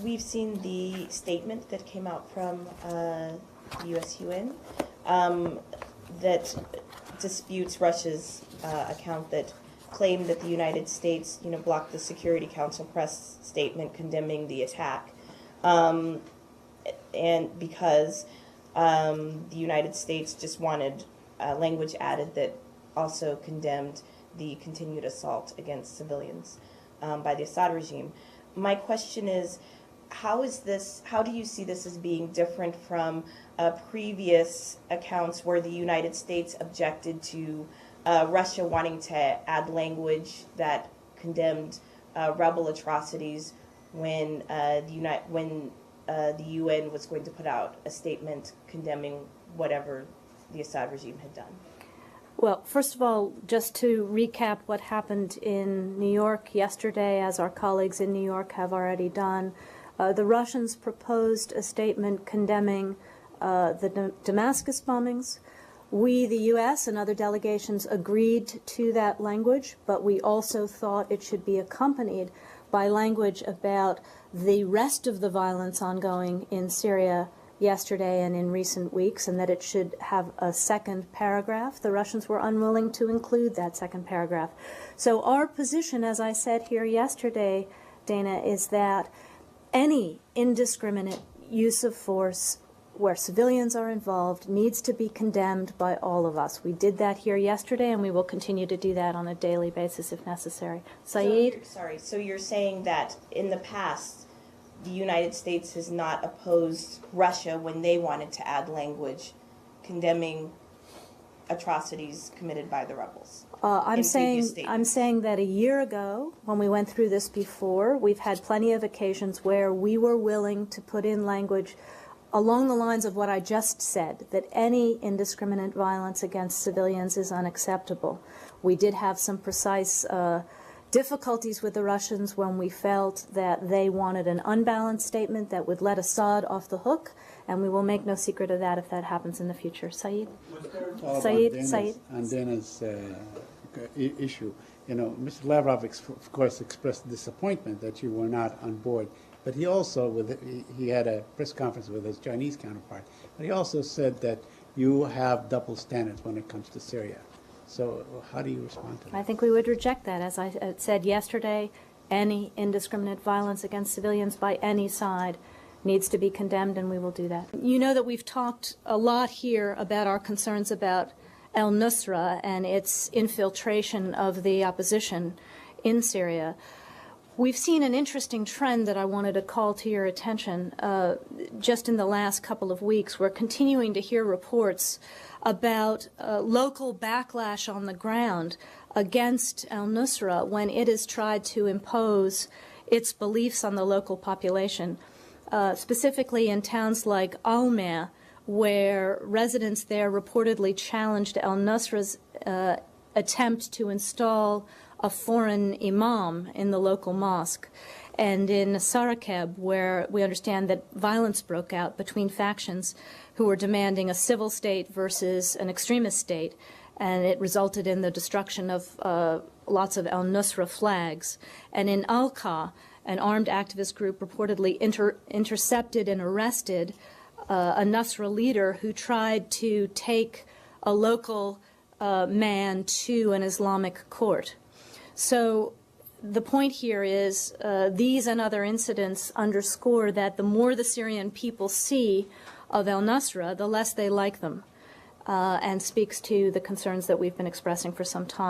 We've seen the statement that came out from the U.S. UN that disputes Russia's account that claimed that the United States, blocked the Security Council press statement condemning the attack, and because the United States just wanted language added that also condemned the continued assault against civilians by the Assad regime. My question is, how do you see this as being different from previous accounts where the United States objected to Russia wanting to add language that condemned rebel atrocities when the UN was going to put out a statement condemning whatever the Assad regime had done? Well, first of all, just to recap what happened in New York yesterday, as our colleagues in New York have already done, the Russians proposed a statement condemning the Damascus bombings. We, the U.S., and other delegations agreed to that language, but we also thought it should be accompanied by language about the rest of the violence ongoing in Syria yesterday and in recent weeks, and that it should have a second paragraph. The Russians were unwilling to include that second paragraph. So our position, as I said here yesterday, Dana, is that any indiscriminate use of force where civilians are involved needs to be condemned by all of us. We did that here yesterday, and we will continue to do that on a daily basis if necessary. Saeed? So you're saying that in the past, the United States has not opposed Russia when they wanted to add language condemning atrocities committed by the rebels? I'm saying that a year ago, when we went through this before, we've had plenty of occasions where we were willing to put in language along the lines of what I just said, that any indiscriminate violence against civilians is unacceptable. We did have some precise difficulties with the Russians when we felt that they wanted an unbalanced statement that would let Assad off the hook, and we will make no secret of that if that happens in the future. Saeed? Saeed? On Dana's issue, Mr. Lavrov, of course, expressed disappointment that you were not on board. But he also, he had a press conference with his Chinese counterpart, but he also said that you have double standards when it comes to Syria. So how do you respond to that? I think we would reject that. As I said yesterday, any indiscriminate violence against civilians by any side needs to be condemned, and we will do that. You know that we've talked a lot here about our concerns about al-Nusra and its infiltration of the opposition in Syria. We've seen an interesting trend that I wanted to call to your attention just in the last couple of weeks. We're continuing to hear reports about local backlash on the ground against al-Nusra when it has tried to impose its beliefs on the local population, specifically in towns like Almer, where residents there reportedly challenged al-Nusra's attempt to install a foreign imam in the local mosque, and in Sarakeb, where we understand that violence broke out between factions who were demanding a civil state versus an extremist state, and it resulted in the destruction of lots of al-Nusra flags. And in Al-Qa, an armed activist group reportedly intercepted and arrested a Nusra leader who tried to take a local man to an Islamic court. So the point here is these and other incidents underscore that the more the Syrian people see of al-Nusra, the less they like them, and speaks to the concerns that we've been expressing for some time.